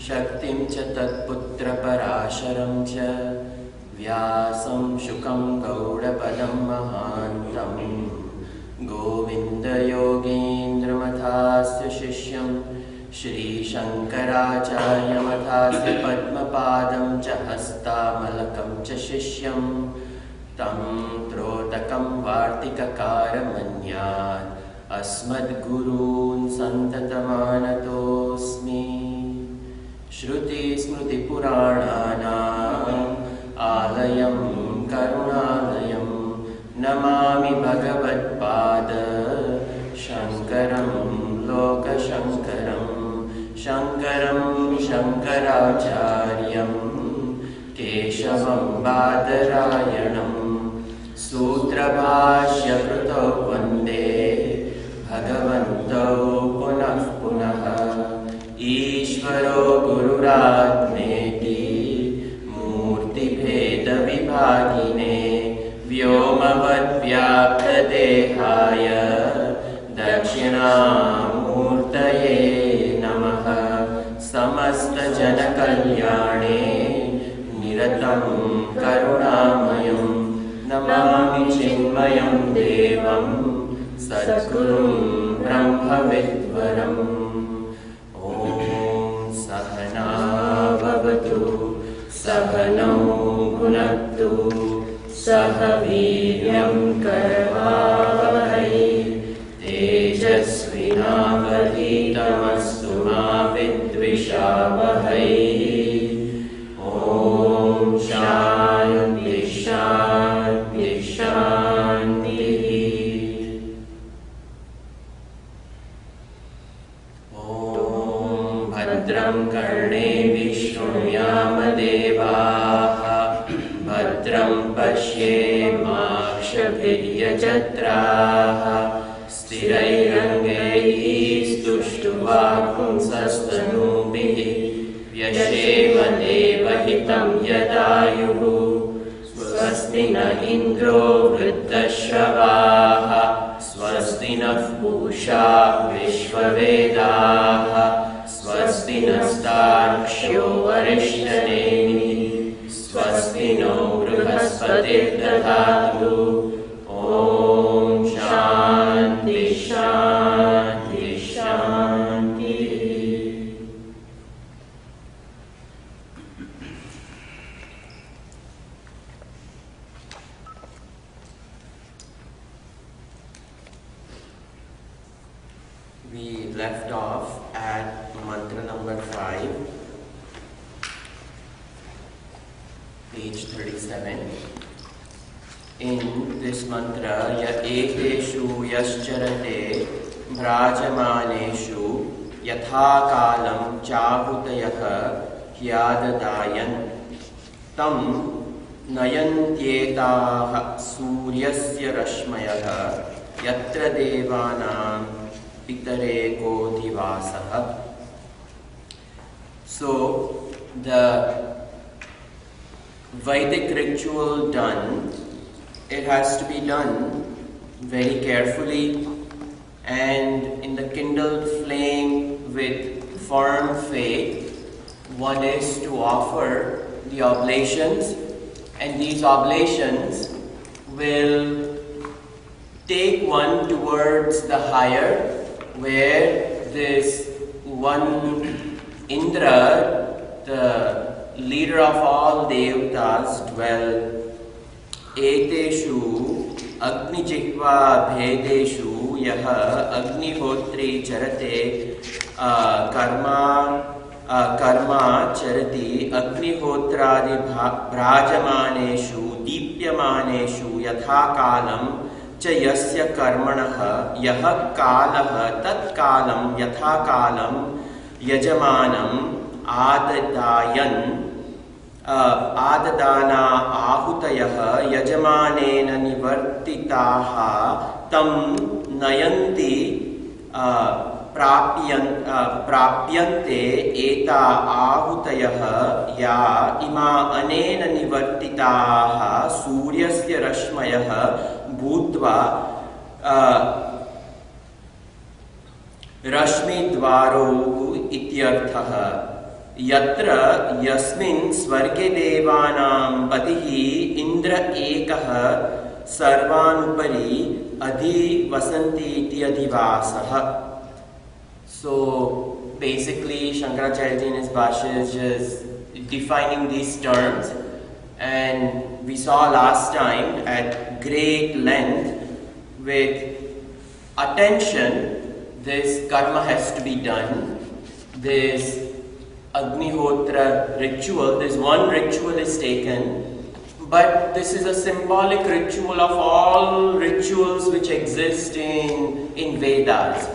शक्तिं च तत्पुत्रपराशरं च व्यासं शुकं गौडपदं महान्तं गोविन्दयोगीन्द्रमथास्य शिष्यं श्रीशङ्कराचार्यमथास्य पद्मपादं च हस्तामलकं च शिष्यं तं त्रोटकं वार्तिककारमन्यात् अस्मद्गुरून् सन्ततमानतोऽस्मि। श्रुतिस्मृतिपुराणानाम् आलयं करुणालयं नमामि भगवत्पाद शङ्करं लोकशङ्करं शङ्करं शङ्कराचार्यं केशवं बादरायणं सूत्रभाष्यकृतौ वन्दे भगवन्तौ पुनः पुनः। ईश्वरो गुरुरात्मेति मूर्तिभेदविभागिने व्योमवद्व्याप्तदेहाय दक्षिणामूर्तये नमः। समस्तजनकल्याणे निरतं करुणामयं नमामि चिन्मयं देवं सद्गुरुं ब्रह्मविद्वरम्। ॐ सहना भवतु सहनौ भुनक्तु सह वीर्यं करवावहै तेजस्विनावधीतमस्तु मा विद्विषावहै। ॐ शान्ति शान्ति शान्तिः। भद्रं कर्णेभिः शृणुयाम देवाः भद्रं पश्येमाक्षभिर्यजत्राः स्थिरैरङ्गैः स्तुष्टुवापुंसस्तनूभिः व्यशेम देवहितं यदायुः। स्वस्ति न इन्द्रो वृद्धश्रवाः स्वस्ति नः पूषा विश्ववेदाः स्वस्ति नस्तार्क्ष्यो वरिष्ठनेमिः स्वस्ति नो बृहस्पतिर्दधातु। ॐ शान्ति शान्ति शान्तिः। We left off at mantra number 5, page 37. In this mantra, ya eteshu yascharate vrajamaneshu yatha kalam chahutayah hyadadayan tam nayantyetah suryasya rashmayah yatra devanam pitare kodhivasah. So the Vedic ritual done, it has to be done very carefully and in the kindled flame with firm faith. One is to offer the oblations, and these oblations will take one towards the higher, where this one Indra, the leader of all devatas, dwell. Eteshu agnijihva bhedeshu yaha agnihotri charate karma charati agnihotradi brajamaneshu deepyamaneshu yatha kalam च यस्य कर्मणः यः कालः तत्कालं यथा कालं यजमानम् आददाना आहुतयः यजमानेन निवर्तिताः तं नयन्ति प्राप्यन्ते एता आहुतयः या इमा अनेन निवर्तिताः सूर्यस्य रश्मयः भूत्वा रश्मिद्वारौ इत्यर्थः। यत्र यस्मिन् स्वर्गे देवानां पतिः इंद्र एकः सर्वानुपरि अधिवसन्ति इति अधिवासः. So basically Shankaracharya in his Bhashya is just defining these terms, and we saw last time at great length with attention this karma has to be done. This Agnihotra ritual, this one ritual is taken, but this is a symbolic ritual of all rituals which exist in Vedas.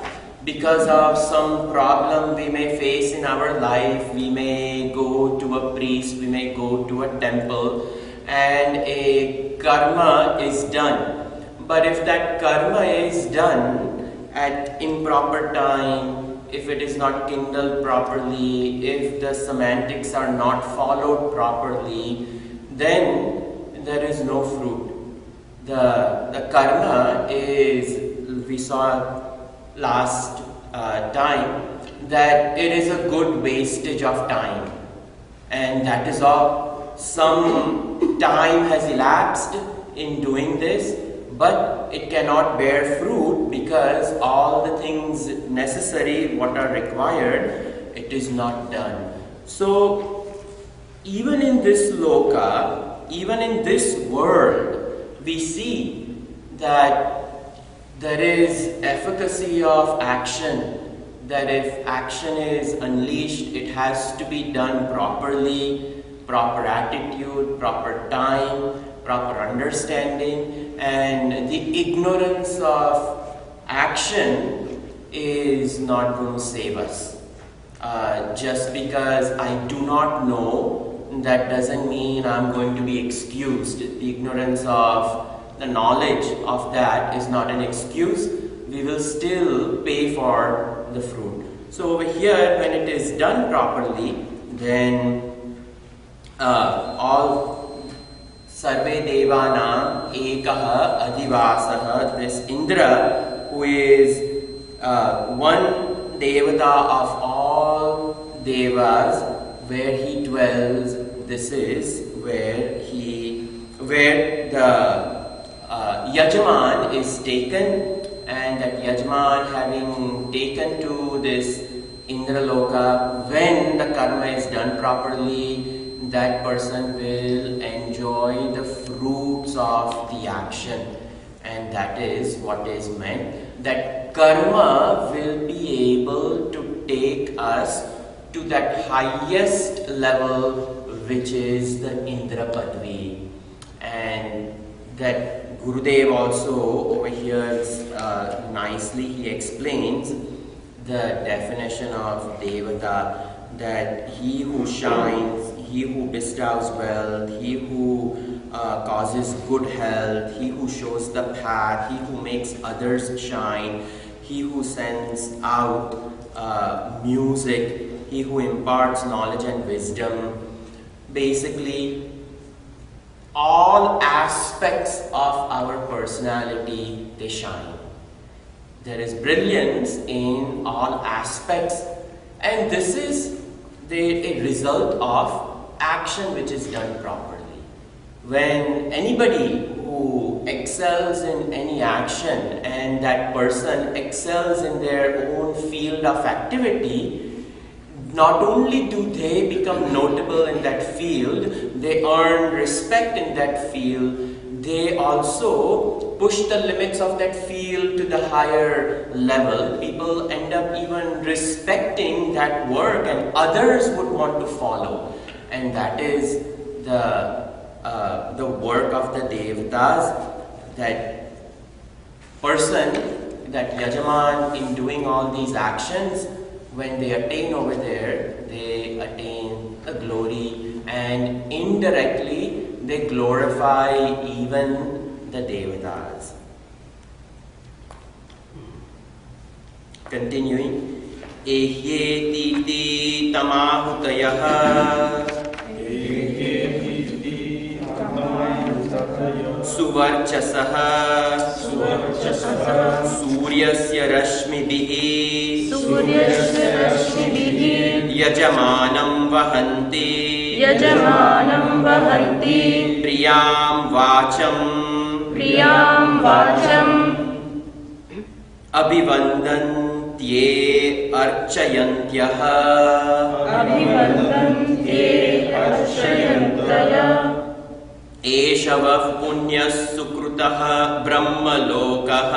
Because of some problem we may face in our life, we may go to a priest, we may go to a temple, and a karma is done. But if that karma is done at improper time, if it is not kindled properly, if the semantics are not followed properly, then there is no fruit. The karma is, we saw last time, that it is a good wastage of time, and that is all. Some time has elapsed in doing this, but it cannot bear fruit because all the things necessary, what are required, it is not done. So even in this loka, even in this world, we see that there is efficacy of action, that if action is unleashed, it has to be done properly, proper attitude, proper time, proper understanding, and the ignorance of action is not going to save us. Just because I do not know, that doesn't mean I'm going to be excused. The ignorance of the knowledge of that is not an excuse. We will still pay for the fruit. So over here, when it is done properly, then all sarve devanam ekah adivasah, this Indra, who is one devata of all devas, where he dwells, this is where the Yajman is taken, and that Yajman having taken to this Indraloka, when the karma is done properly, that person will enjoy the fruits of the action. And that is what is meant, that karma will be able to take us to that highest level, which is the Indra Padvi. And that Gurudev also over here nicely he explains the definition of Devata, that he who shines, he who bestows wealth, he who causes good health, he who shows the path, he who makes others shine, he who sends out music, he who imparts knowledge and wisdom. Basically, all aspects of our personality, they shine. There is brilliance in all aspects, and this is a result of action which is done properly. When anybody who excels in any action, and that person excels in their own field of activity, not only do they become notable in that field, they earn respect in that field, they also push the limits of that field to the higher level. People end up even respecting that work, and others would want to follow. And that is the work of the Devatas, that person, that Yajaman, in doing all these actions, when they attain over there, they attain a glory, and indirectly they glorify even the Devatas. Continuing, Ehyeti tamahutayah Suhurtayah suvarchasaha suryasya rashmibihi yajamanam vahanti priyam vacham abhivandantye archayantyah एषवः पुण्यः सुकृतः ब्रह्मलोकः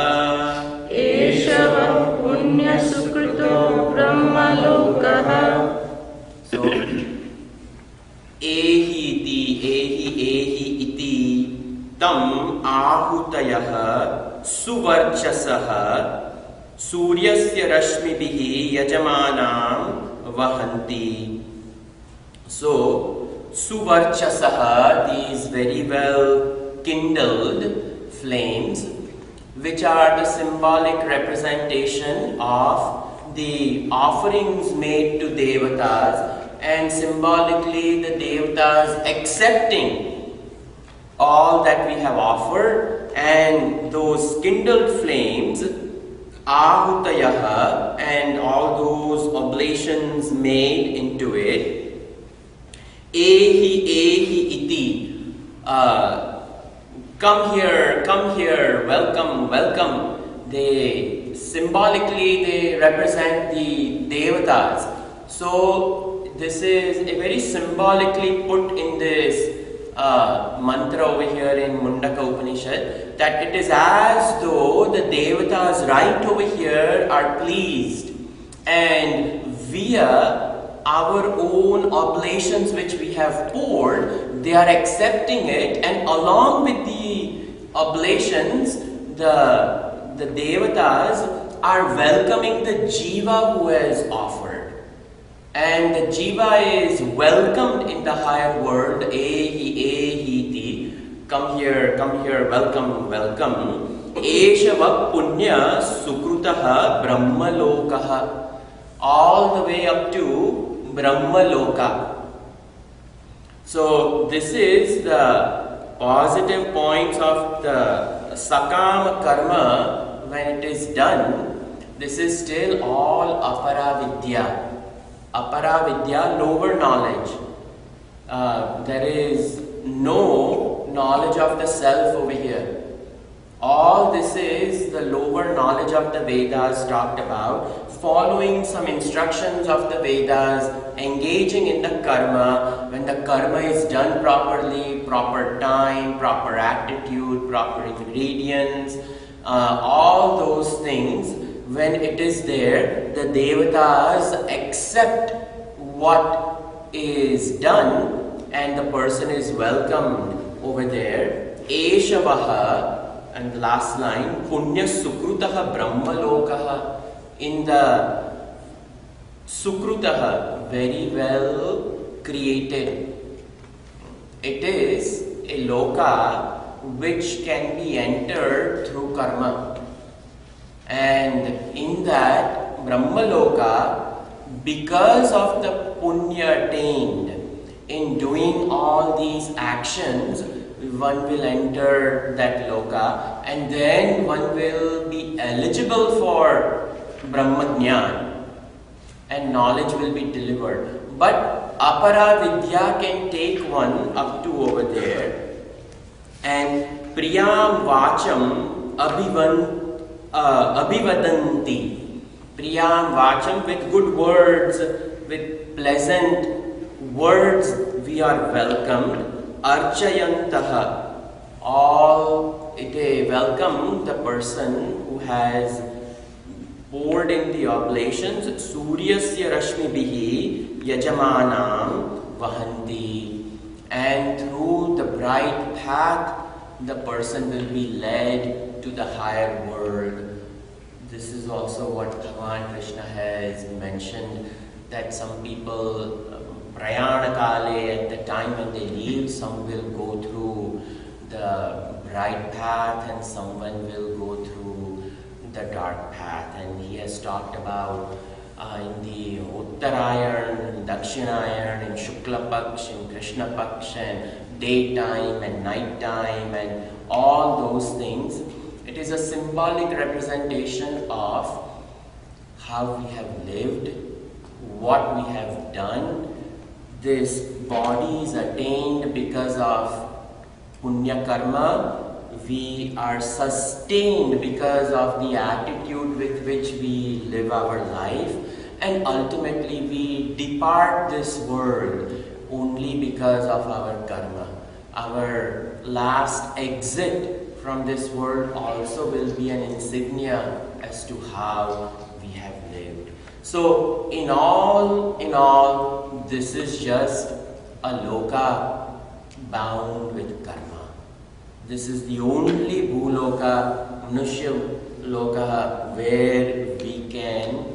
So, एहि इति तम् आहूतयः सुवर्चसः सूर्यस्य रश्मिभिः यजमानां वहन्ति. So, Suvarchasaha, these very well kindled flames, which are the symbolic representation of the offerings made to devatas, and symbolically the devatas accepting all that we have offered, and those kindled flames, ahutayaha, and all those oblations made into it. Ehi iti, come here, welcome. They symbolically they represent the devatas. So this is a very symbolically put in this mantra over here in Mundaka Upanishad, that it is as though the devatas right over here are pleased, and via our own oblations which we have poured, they are accepting it, and along with the oblations, the devatas are welcoming the jiva who has offered. And the jiva is welcomed in the higher world. Ehi, come here, welcome. Eshava punya sukrutaha brahmalokaha. All the way up to Brahmaloka. So this is the positive points of the sakama karma when it is done. This is still all aparavidya. Aparavidya, lower knowledge. There is no knowledge of the self over here. All this is the lower knowledge of the Vedas talked about, following some instructions of the Vedas, engaging in the karma. When the karma is done properly, proper time, proper attitude, proper ingredients, all those things, when it is there, the devatas accept what is done and the person is welcomed over there. Eshavaha. And the last line, Punya Sukrutaha Brahmalokaha. In the Sukrutaha, very well created. It is a loka which can be entered through karma. And in that Brahmaloka, because of the punya attained in doing all these actions, one will enter that loka, and then one will be eligible for Brahmajnana, and knowledge will be delivered. But apara vidya can take one up to over there, and priyam vacham abhivadanti. Priyam vacham, with good words, with pleasant words we are welcomed. Archayantaha, all they welcome the person who has poured in the oblations. Suryasya rashmibihi yajamanam vahanti, and through the bright path the person will be led to the higher world. This is also what Bhagavan Krishna has mentioned, that some people Prayana Kale, at the time when they leave, some will go through the bright path and someone will go through the dark path. And he has talked about in the Uttarayan, Dakshinayan, in Shukla Paksh, in Krishna Paksh, and daytime and nighttime, and all those things. It is a symbolic representation of how we have lived, what we have done. This body is attained because of punya karma. We are sustained because of the attitude with which we live our life, and ultimately we depart this world only because of our karma. Our last exit from this world also will be an insignia as to how we have lived. So in all, this is just a loka bound with karma. This is the only bhuloka, manushya loka, where we can,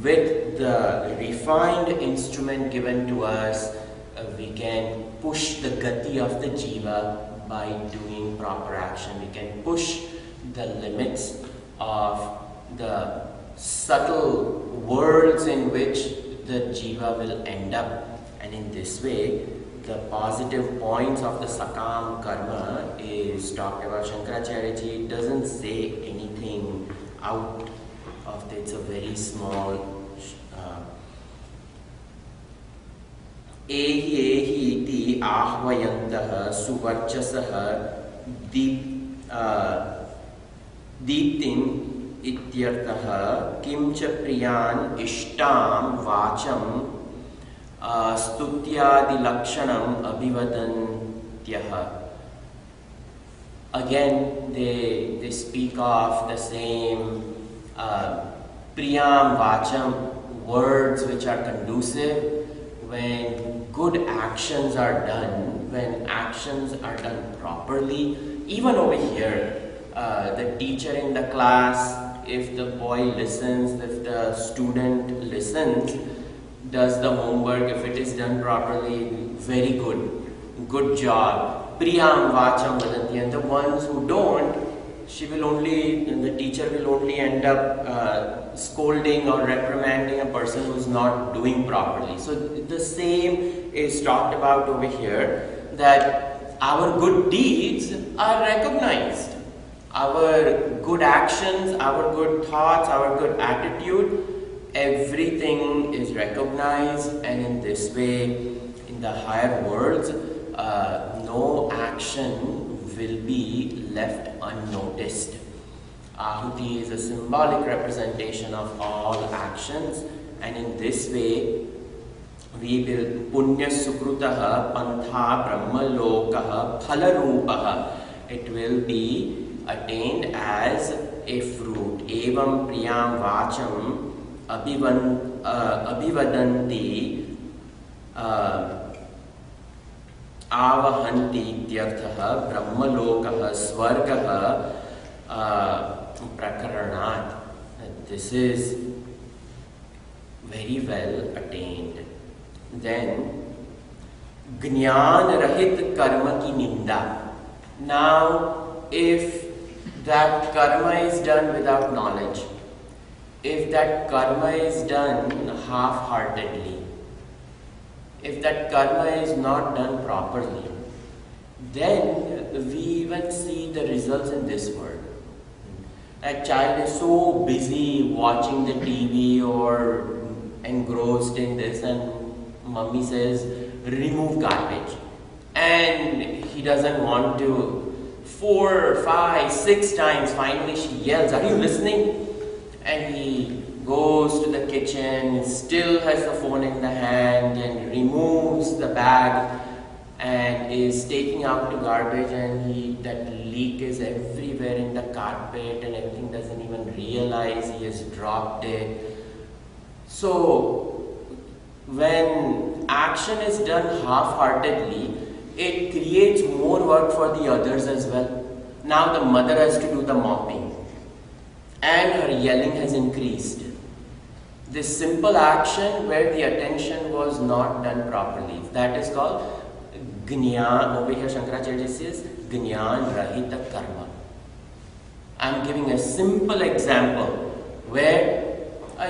with the refined instrument given to us, we can push the gati of the jiva by doing proper action. We can push the limits of the subtle worlds in which the jiva will end up, and in this way the positive points of the sakam karma is talked about. Shankaracharya ji doesn't say anything out of it. It's a very small ehi iti ahvayantah suvarchasah deeptim ityartah kimcha priyan ishtam vacham stutyadi lakshanam abhivadantyah. Again, they speak of the same priyam vacham, words which are conducive when good actions are done, when actions are done properly. Even over here, the teacher in the class, if the boy listens, if the student listens, does the homework, if it is done properly, very good job. Priyam vacham vadanti. And the ones who don't, the teacher will only end up scolding or reprimanding a person who's not doing properly. So the same is talked about over here, that our good deeds are recognized. Our good actions, our good thoughts, our good attitude, everything is recognized, and in this way, in the higher worlds, no action will be left unnoticed. Ahuti is a symbolic representation of all actions, and in this way, we will punya sukrutaha pantha brahmalokaha phalarupaha. It will be attained as a fruit. Evam priyam vacham abhivadanti avahanti ityartha brahmalokaha swargaha prakaranat. This is very well attained. Then Gnyan Rahit Karma ki Ninda. Now, if that karma is done without knowledge, if that karma is done half-heartedly, if that karma is not done properly, then we even see the results in this world. A child is so busy watching the TV or engrossed in this, and mummy says, remove garbage. And he doesn't want to. 4, 5, 6 times, finally she yells, are you listening? And he goes to the kitchen, still has the phone in the hand, and removes the bag and is taking out the garbage, and that leak is everywhere in the carpet and everything, doesn't even realize he has dropped it. So when action is done half-heartedly, it creates more work for the others as well. Now the mother has to do the mopping, and her yelling has increased. This simple action where the attention was not done properly, that is called Gnyan. Over here Shankaracharya says Gnyan Rahita Karma. I am giving a simple example where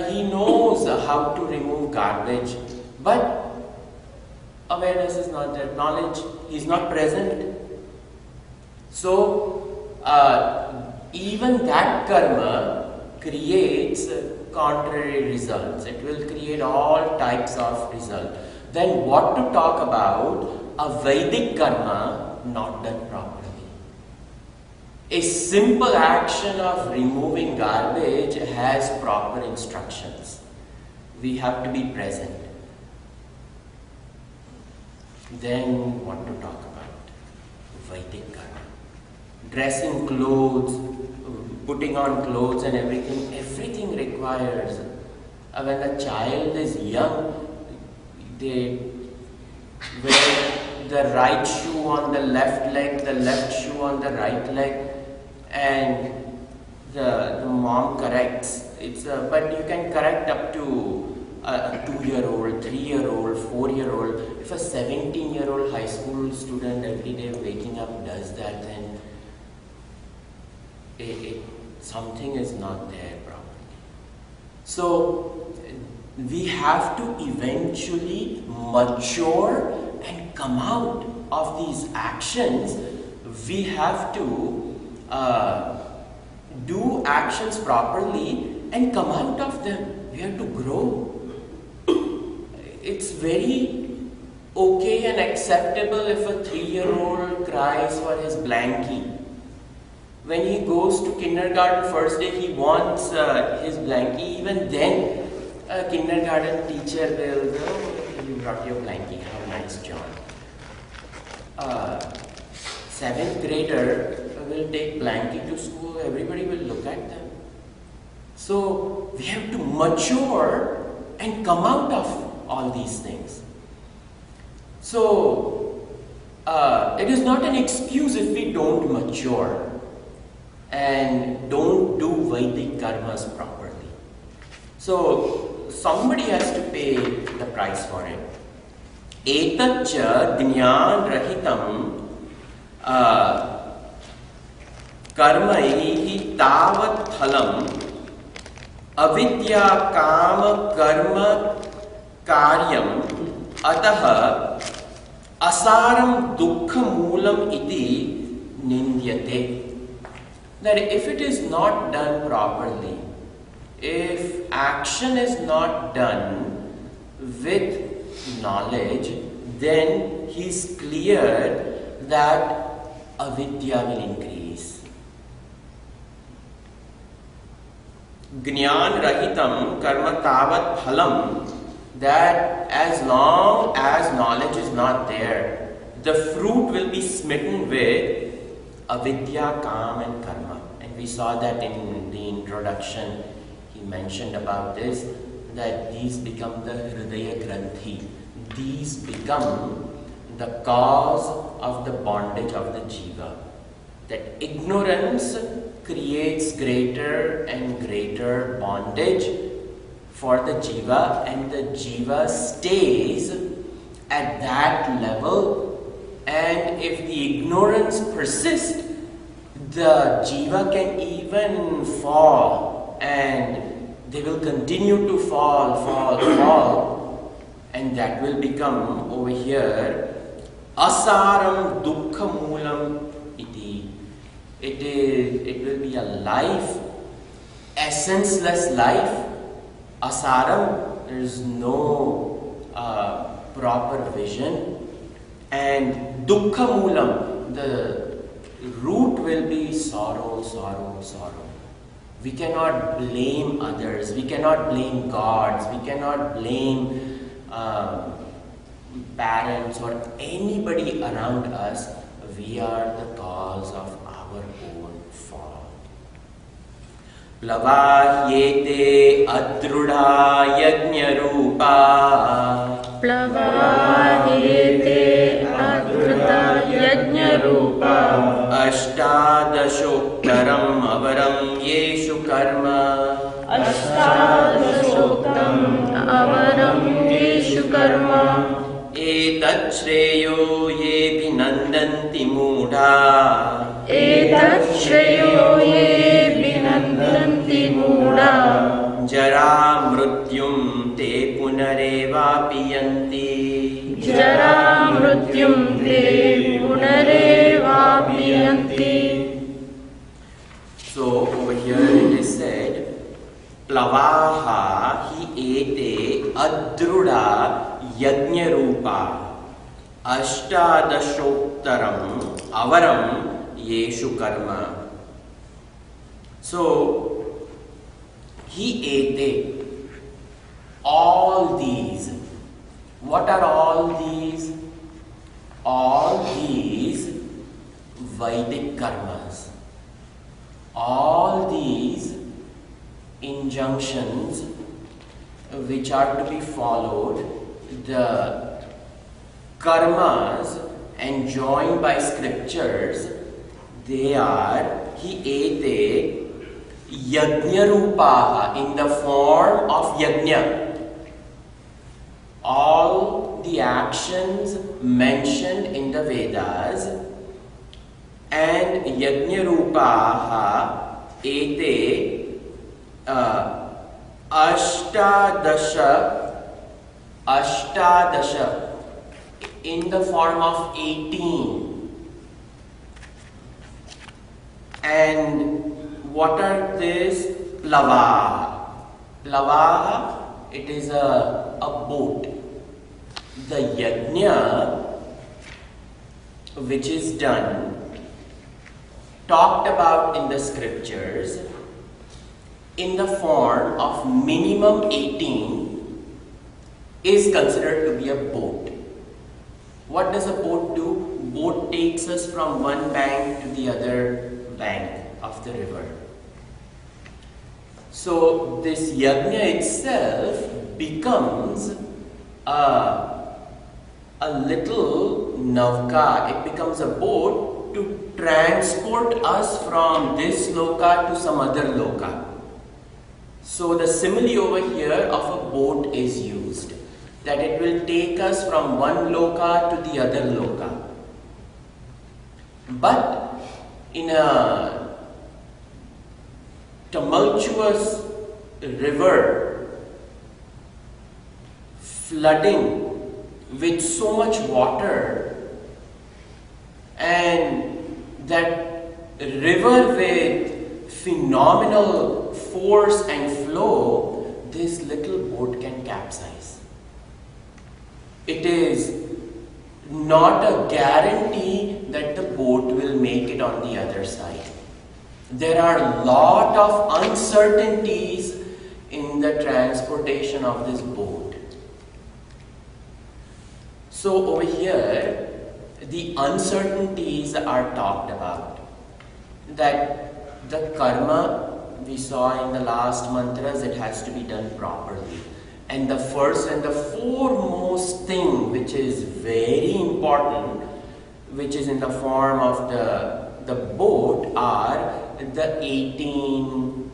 He knows how to remove garbage, but awareness is not there. Knowledge, he's not present. So, even that karma creates contrary results. It will create all types of results. Then what to talk about a Vedic karma not done properly? A simple action of removing garbage has proper instructions. We have to be present. Then what to talk about? Vedic karma. Dressing clothes, putting on clothes and everything requires. When a child is young, they wear the right shoe on the left leg, the left shoe on the right leg, and the mom corrects. But you can correct up to a 2-year-old, 3-year-old, 4-year-old. If a 17-year-old high school student every day waking up does that, then something is not there properly. So we have to eventually mature and come out of these actions. We have to do actions properly and come out of them. We have to grow. It's very okay and acceptable if a 3-year-old cries for his blankie. When he goes to kindergarten first day, he wants his blankie. Even then, a kindergarten teacher will go, "Oh, you brought your blankie, how nice, John." 7th grader will take blankie to school, everybody will look at them. So, we have to mature and come out of all these things. So, it is not an excuse if we don't mature and don't do Vedic karmas properly. So, somebody has to pay the price for it. Etaccha jnyan rahitam karmaihi tavat phalam avidya kama karma karyam atah asaram dukkha moolam iti nindyate. That if it is not done properly, if action is not done with knowledge, then he is clear that avidya will increase. Gnyan rahitam karma tavat phalam, that as long as knowledge is not there, the fruit will be smitten with avidya, kam and karma. And we saw that in the introduction. He mentioned about this, that these become the hridaya granthi. These become the cause of the bondage of the jiva. That ignorance creates greater and greater bondage for the jiva, and the jiva stays at that level. And if the ignorance persists, the jiva can even fall, and they will continue to fall, and that will become over here asaram dukkha moolam iti. It will be a life, essenceless life. Asaram, there is no proper vision. And dukkha moolam, the root will be sorrow, sorrow, sorrow. We cannot blame others, we cannot blame gods, we cannot blame parents or anybody around us. We are the cause of our own fall. Plavahyete adrudha yajna rupa. Plavahyete adrudha yajna rupa. Ashtadashoktaram avaram yeshu karma. Ashtadashoktam avaram yeshu karma. Etat shreyo ye vinandanti mudha. Etat shreyo ye vinandanti mudha. Jara mrutyum te punarevapiyanti. Jara mrutyum te punarevapiyanti. So over here it is said, Plavaha hi ete adruda yajna rupa ashtadashoktaram avaram yeshu karma. So he ate all these. What are all these? All these Vedic karmas. All these injunctions which are to be followed, the karmas enjoined by scriptures, they are he ate yajna rupaha, in the form of yajna. All the actions mentioned in the Vedas, and yajna rupaha ete ashtadasha in the form of 18. And what are these? Plavaha. Plavaha, it is a boat. The yajna which is done, talked about in the scriptures, in the form of minimum 18, is considered to be a boat. What does a boat do? Boat takes us from one bank to the other bank of the river. So this yajna itself becomes a little navka, it becomes a boat to transport us from this loka to some other loka. So the simile over here of a boat is used, that it will take us from one loka to the other loka. But in a tumultuous river, flooding with so much water, and that river with phenomenal force and flow, this little boat can capsize. It is not a guarantee that the boat will make it on the other side. There are a lot of uncertainties in the transportation of this boat. So over here, the uncertainties are talked about. That the karma we saw in the last mantras, it has to be done properly. And the first and the foremost thing which is very important, which is in the form of the boat, are the 18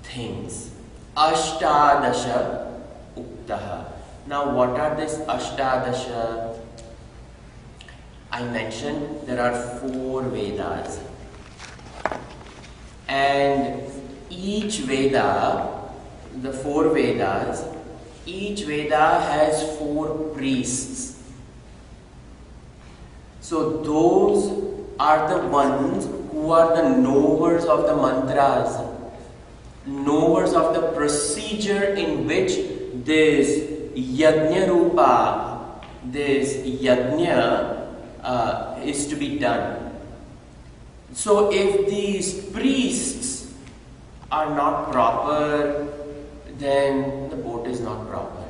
things. Ashtadasha uktaha. Now what are these Ashtadasha? I mentioned there are 4 Vedas. And each Veda, the 4 Vedas, each Veda has 4 priests. So those are the ones who are the knowers of the mantras, knowers of the procedure in which this yajna rupa, this yajna is to be done. So if these priests are not proper, then the boat is not proper.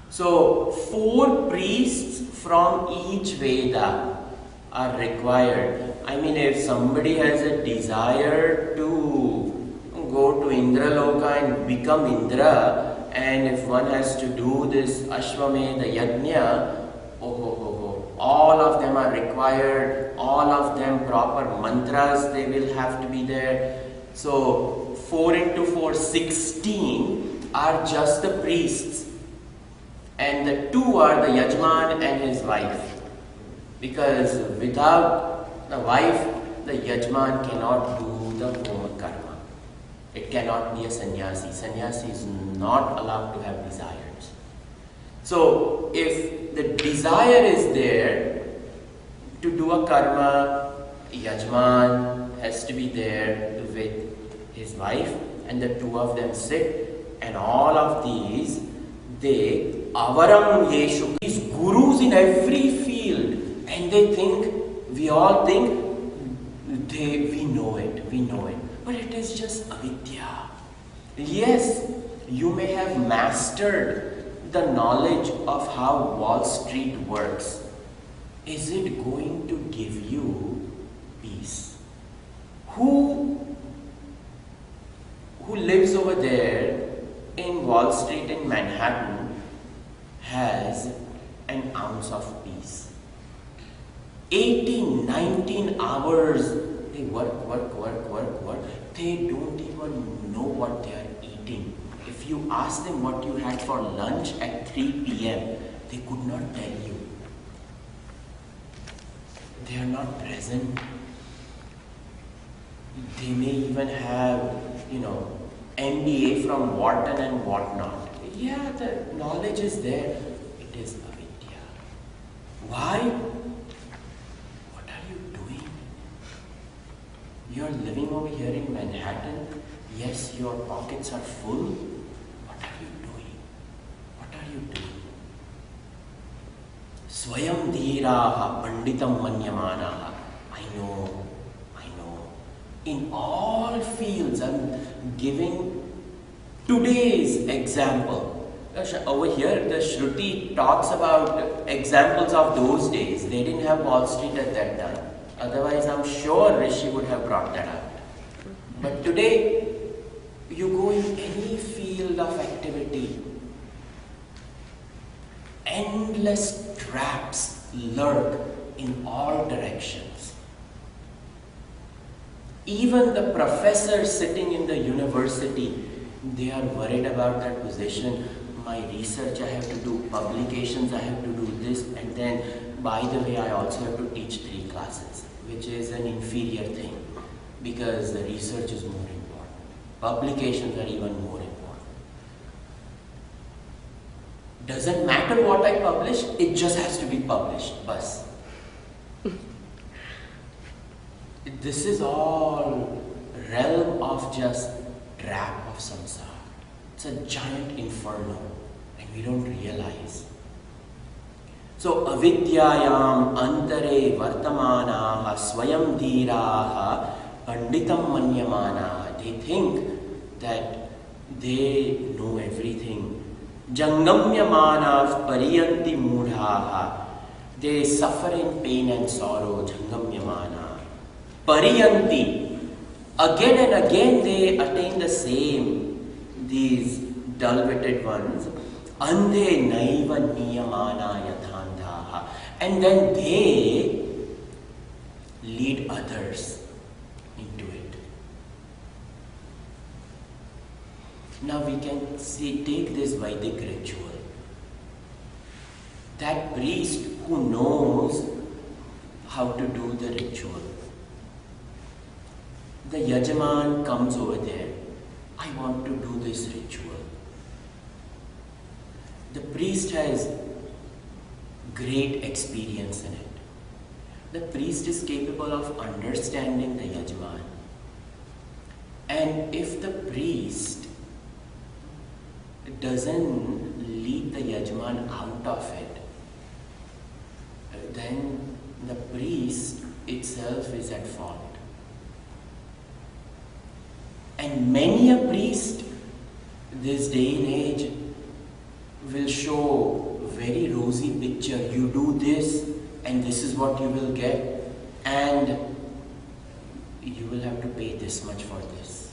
So 4 priests from each Veda are required. I mean, if somebody has a desire to go to Indraloka and become Indra, and if one has to do this Ashwamedha Yajna, all of them are required, all of them proper mantras, they will have to be there. So 4 into 4, 16 are just the priests, and the 2 are the Yajman and his wife, because without the wife, the Yajman cannot do the Homa karma. It cannot be a sannyasi. Sannyasi is not allowed to have desires. So, if the desire is there to do a karma, Yajman has to be there with his wife, and the two of them sit, and all of these, they avaram yeshu, these gurus in every field, and they think, we all think, we know it, but it is just avidya. Yes, you may have mastered the knowledge of how Wall Street works. Is it going to give you peace? Who lives over there in Wall Street in Manhattan has an ounce of peace? 18, 19 hours they work. They don't even know what they are eating. If you ask them what you had for lunch at 3 p.m., they could not tell you. They are not present. They may even have, MBA from Wharton and whatnot. Yeah, the knowledge is there. It is avidya. Why? What are you doing? You are living over here in Manhattan. Yes, your pockets are full. What are you doing? What are you doing? Swayam dhiraha panditam manyamanaha. I know. In all fields, I'm giving today's example. Over here, the Shruti talks about examples of those days. They didn't have Wall Street at that time. Otherwise, I'm sure Rishi would have brought that up. But today, you go in any field of activity, endless traps lurk in all directions. Even the professors sitting in the university, they are worried about that position. My research, I have to do publications, I have to do this, and then, by the way, I also have to teach 3 classes, which is an inferior thing, because the research is more important. Publications are even more important. Doesn't matter what I publish, it just has to be published. Bas. This is all realm of just trap of samsara. It's a giant inferno, and we don't realize. So, avidyayam antare vartamanaha swayam dhiraha panditam manyamanaha. They think that they know everything. Jangamyamanav pariyanti mudhaha. They suffer in pain and sorrow. Jangamyamana. Pariyanti. Again and again they attain the same, these dull-witted ones. Andhe naiva niyamana yathandhaha. And then they lead others into it. Now we can see, take this Vedic ritual. That priest who knows how to do the ritual. The Yajman comes over there. I want to do this ritual. The priest has great experience in it. The priest is capable of understanding the Yajman. And if the priest doesn't lead the Yajman out of it, then the priest itself is at fault. And many a priest this day and age will show very rosy picture. You do this and this is what you will get, and you will have to pay this much for this.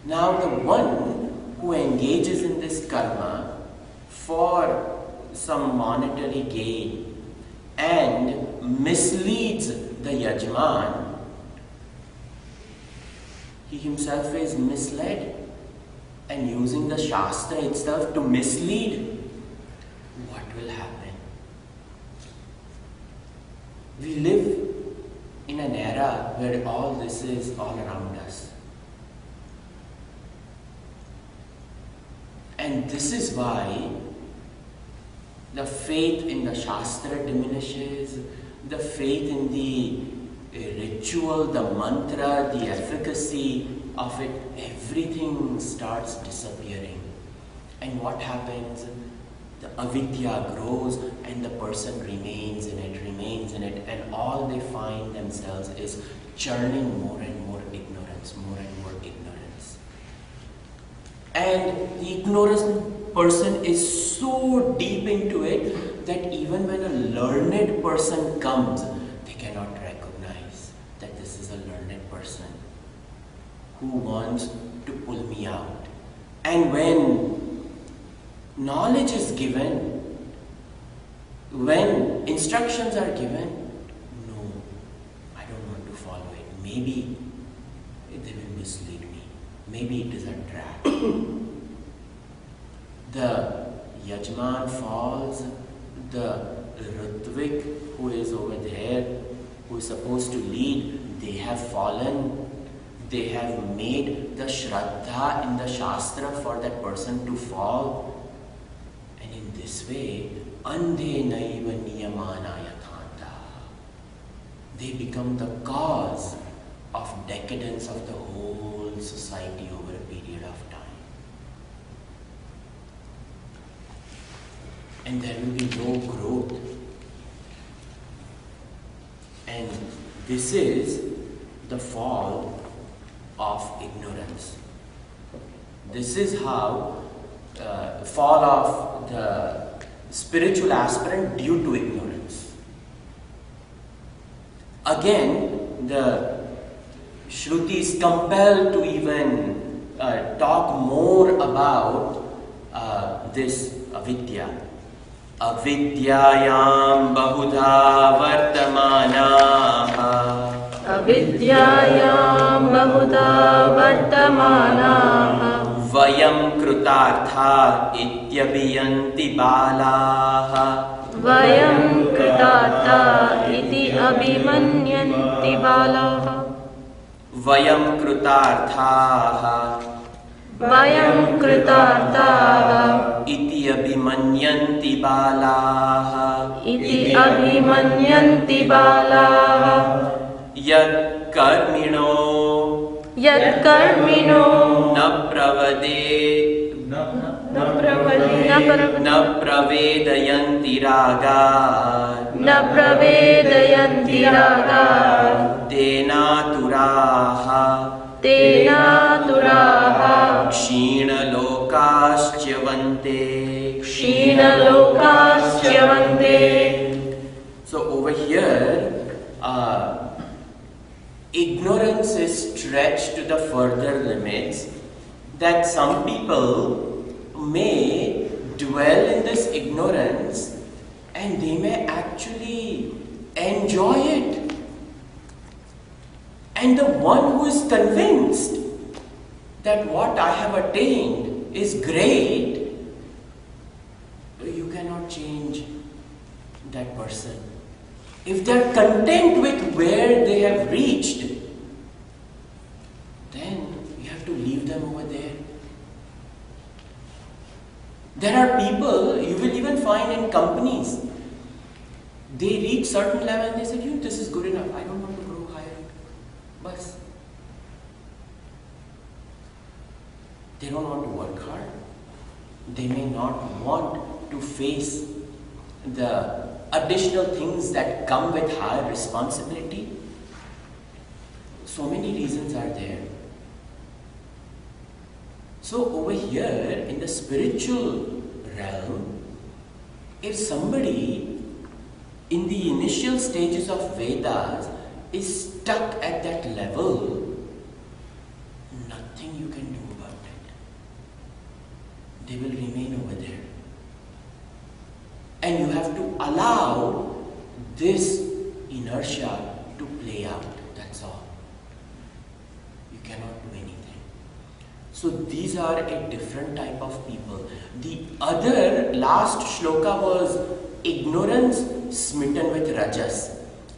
Now the one who engages in this karma for some monetary gain and misleads the Yajman, he himself is misled and using the Shastra itself to mislead. What will happen? We live in an era where all this is all around us. And this is why the faith in the Shastra diminishes, the faith in the ritual, the mantra, the efficacy of it, everything starts disappearing. And what happens? The avidya grows and the person remains in it, and all they find themselves is churning more and more ignorance, And the ignorant person is so deep into it that even when a learned person comes, they cannot recognize that this is a learned person who wants to pull me out. And when knowledge is given, when instructions are given, no, I don't want to follow it. Maybe they will mislead me. Maybe it is a trap. The Yajman falls, the Ritvik who is over there, who is supposed to lead, they have fallen. They have made the Shraddha in the Shastra for that person to fall. And in this way, Andhe Naiva Niyamana Yathanta. They become the cause of decadence of the whole society over a period of time. And there will be no growth. And this is the fall of ignorance. This is how fall of the spiritual aspirant due to ignorance. Again, the Shruti is compelled to even talk more about this avidya. Avidyayam bahudha vartamanaha. Avidyayam bahudha vartamanaha. Vayam krutartha ityabhiyanti balaha. Vayam krutartha iti abhimanyanti balaha. Vayam krutartha. Vayam krutartha iti abhimanyanti balaha. iti abhimanyanti balaha. Yad karmino na pravedayanti raga tenaturaha kshina lokascyavante. So over here, ignorance is stretched to the further limits that some people may dwell in this ignorance and they may actually enjoy it. And the one who is convinced that what I have attained is great, you cannot change that person. If they are content with where they have reached, then you have to leave them over there. There are people, you will even find in companies, they reach certain level and they say, this is good enough, I don't want to grow higher. But they don't want to work hard. They may not want to face the additional things that come with higher responsibility. So many reasons are there. So over here in the spiritual realm, if somebody in the initial stages of Vedas is stuck at that level, nothing you can do about it. They will remain over there. And you have to allow this inertia to play out. That's all. You cannot do anything. So these are a different type of people. The other last shloka was ignorance smitten with rajas.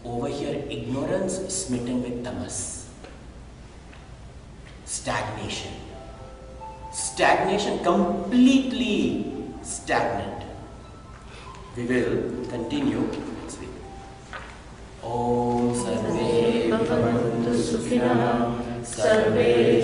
Over here, ignorance smitten with tamas. Stagnation. Stagnation, completely stagnant. We will continue next week. Om Sarve Bhavantu Sukhinah Sarve